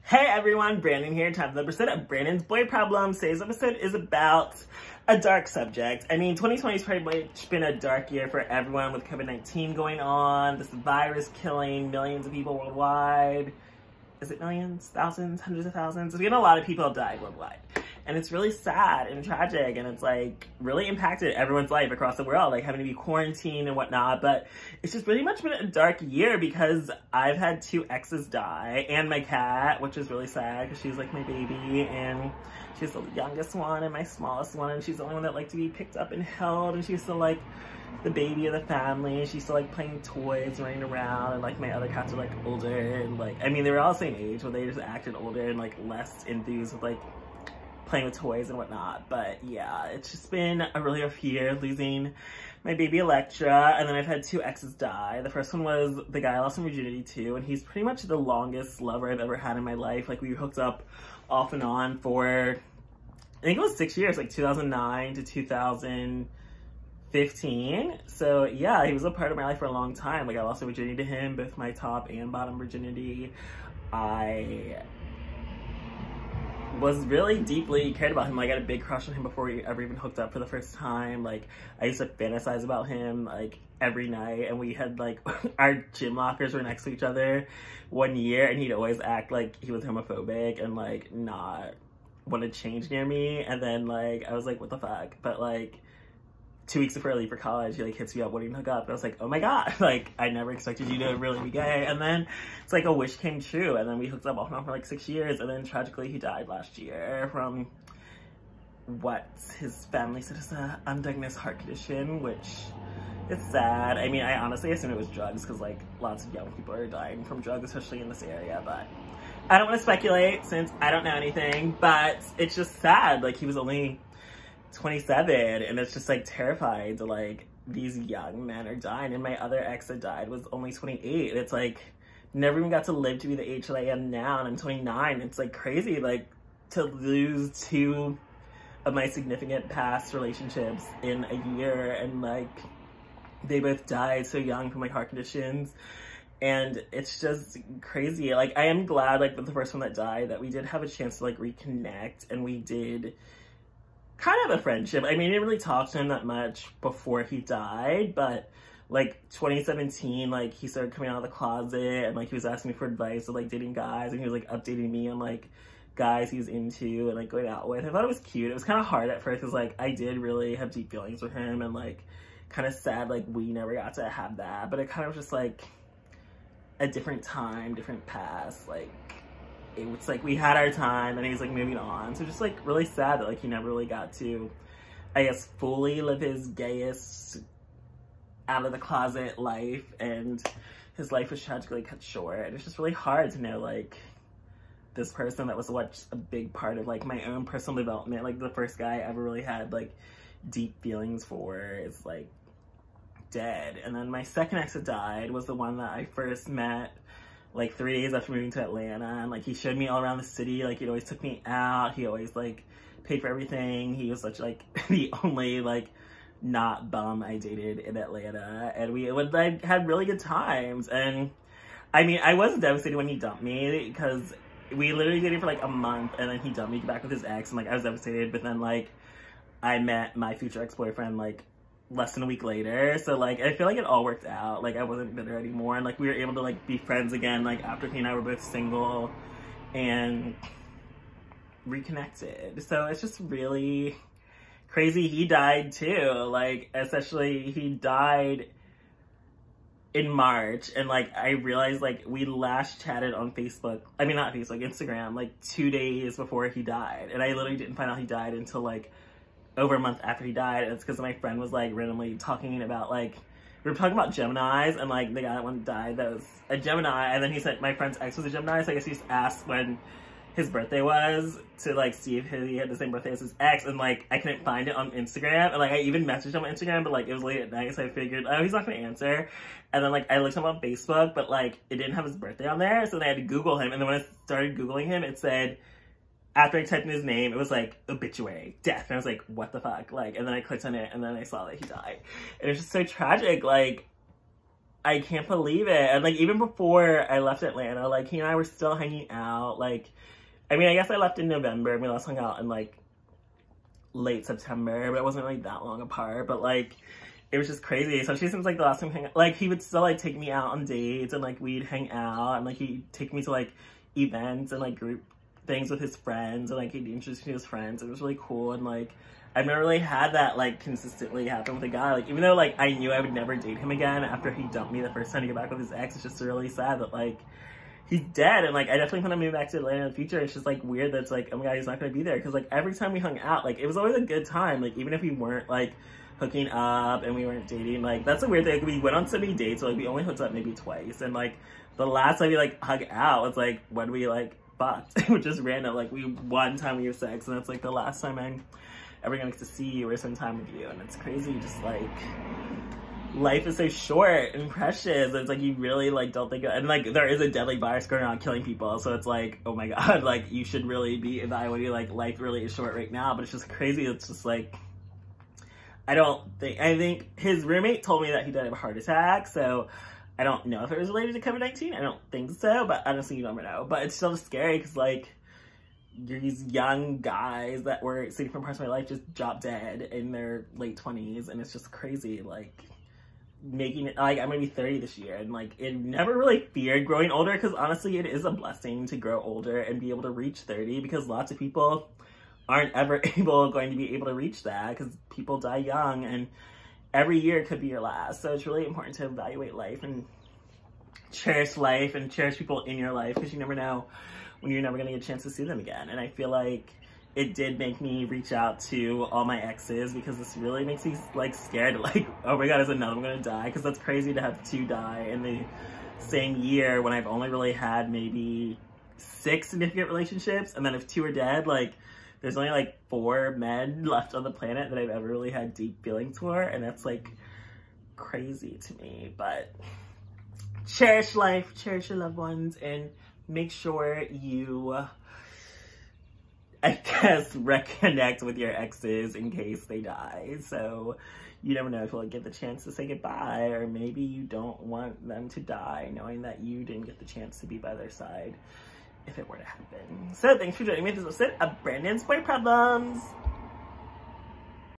Hey everyone, Brandon here, time for the episode of Brandon's Boy Problems. Today's episode is about a dark subject. I mean, 2020 has pretty much been a dark year for everyone with COVID-19 going on, this virus killing millions of people worldwide. Is it millions? Thousands? Hundreds of thousands? Again, a lot of people have died worldwide. And it's really sad and tragic, and it's like really impacted everyone's life across the world, like having to be quarantined and whatnot. But it's just pretty much been a dark year because I've had 2 exes die and my cat, which is really sad because she's like my baby, and she's the youngest one and my smallest one, and she's the only one that liked to be picked up and held, and she's still like the baby of the family, and she's still like playing toys, running around, and like my other cats are like older, and like, I mean, they were all the same age, but they just acted older and like less enthused with like playing with toys and whatnot. But yeah, it's just been a really rough year, losing my baby Electra, and then I've had 2 exes die. The first one was the guy I lost my virginity to, and he's pretty much the longest lover I've ever had in my life. Like, we hooked up off and on for, I think it was 6 years, like 2009 to 2015. So yeah, he was a part of my life for a long time. Like, I lost my virginity to him, both my top and bottom virginity. I was really deeply cared about him. Like, I had a big crush on him before we ever even hooked up for the first time. Like, I used to fantasize about him like every night, and we had like our gym lockers were next to each other one year, and he'd always act like he was homophobic and like not want to change near me. And then like I was like, what the fuck? But like 2 weeks before I leave for college, he like hits me up wanting to hook up, and I was like, oh my god, like I never expected you to really be gay. And then it's like a wish came true, and then we hooked up off and on for like 6 years, and then tragically he died last year from what his family said is a undiagnosed heart condition, which is sad. I mean, I honestly assumed it was drugs because like lots of young people are dying from drugs, especially in this area, but I don't want to speculate since I don't know anything. But it's just sad, like he was only 27, and it's just like terrifying to like these young men are dying. And my other ex that died was only 28. It's like never even got to live to be the age that I am now, and I'm 29. It's like crazy, like to lose 2 of my significant past relationships in a year, and like they both died so young from like heart conditions. And it's just crazy. Like, I am glad, like, with the first one that died, that we did have a chance to like reconnect, and we did kind of a friendship. I mean, I didn't really talk to him that much before he died, but like 2017, like he started coming out of the closet, and like he was asking me for advice of like dating guys, and he was like updating me on like guys he was into and like going out with. I thought it was cute. It was kind of hard at first because like I did really have deep feelings for him, and like kind of sad like we never got to have that. But it kind of was just like a different time, different past. Like, it was like we had our time, and he was like moving on. So just like really sad that like he never really got to, I guess, fully live his gayest out of the closet life, and his life was tragically cut short. And it's just really hard to know like this person that was such a big part of like my own personal development, like the first guy I ever really had like deep feelings for, is like dead. And then my second ex that died was the one that I first met like 3 days after moving to Atlanta, and like he showed me all around the city. Like, he always took me out, he always like paid for everything. He was such like the only like not bum I dated in Atlanta, and we would like had really good times. And I mean, I was devastated when he dumped me because we literally dated for like a month, and then he dumped me back with his ex, and like I was devastated. But then like I met my future ex-boyfriend like less than a week later, so like I feel like it all worked out. Like, I wasn't bitter anymore, and like we were able to like be friends again, like after he and I were both single and reconnected. So it's just really crazy. He died too, like especially he died in March, and like I realized like we last chatted on Facebook, I mean not Facebook, Instagram, like 2 days before he died, and I literally didn't find out he died until like over a month after he died. And it's because my friend was like randomly talking about like, we were talking about Geminis, and like the guy that one died that was a Gemini, and then he said my friend's ex was a Gemini, so I guess he just asked when his birthday was to like see if he had the same birthday as his ex, and like I couldn't find it on Instagram, and like I even messaged him on Instagram, but like it was late at night, so I figured, oh, he's not gonna answer. And then like I looked him up on Facebook, but like it didn't have his birthday on there, so then I had to Google him, and then when I started Googling him, it said, after I typed in his name, it was like obituary, death, and I was like, what the fuck? Like, and then I clicked on it, and then I saw that he died. And it's just so tragic. Like, I can't believe it. And like, even before I left Atlanta, like, he and I were still hanging out. Like, I mean, I guess I left in November and we last hung out in like late September, but it wasn't like that long apart. But like, it was just crazy. Especially since like the last time we hung out, like, he would still like take me out on dates and like we'd hang out and like he'd take me to like events and like group things with his friends and like he'd introduce me to his friends. It was really cool. And like, I've never really had that like consistently happen with a guy. Like, even though like I knew I would never date him again after he dumped me the first time to get back with his ex, it's just really sad that like he's dead. And like, I definitely want to move back to Atlanta in the future. It's just like weird that it's like, oh my god, he's not gonna be there. Because like every time we hung out, like it was always a good time. Like, even if we weren't like hooking up and we weren't dating, like that's a weird thing. Like, we went on so many dates, so like we only hooked up maybe twice. And like the last time we like hung out was like when we like fucked, which is random. Like, one time we have sex, and that's like the last time I'm ever gonna get to see you or spend time with you. And it's crazy, just like life is so short and precious. It's like you really like don't think, and like there is a deadly virus going around killing people, so it's like, oh my god, like you should really be evaluating, like life really is short right now. But it's just crazy. It's just like, I think his roommate told me that he died of a heart attack, so I don't know if it was related to COVID-19. I don't think so, but honestly, you never know. But it's still just scary because like these young guys that were seeing different parts of my life just drop dead in their late 20s, and it's just crazy. Like, making it, like, I'm gonna be 30 this year, and like it never really feared growing older, because honestly it is a blessing to grow older and be able to reach 30, because lots of people aren't ever going to be able to reach that because people die young and every year could be your last. So it's really important to evaluate life and cherish people in your life, because you never know when you're never gonna get a chance to see them again. And I feel like it did make me reach out to all my exes, because this really makes me like scared, like, oh my god, is another one gonna die? Because that's crazy to have 2 die in the same year when I've only really had maybe 6 significant relationships, and then if 2 are dead, like there's only like 4 men left on the planet that I've ever really had deep feelings for, and that's like crazy to me. But cherish life, cherish your loved ones, and make sure you, I guess, reconnect with your exes in case they die. So you never know if you'll get the chance to say goodbye, or maybe you don't want them to die, knowing that you didn't get the chance to be by their side if it were to happen. So thanks for joining me for this episode of Brandon's Boy Problems.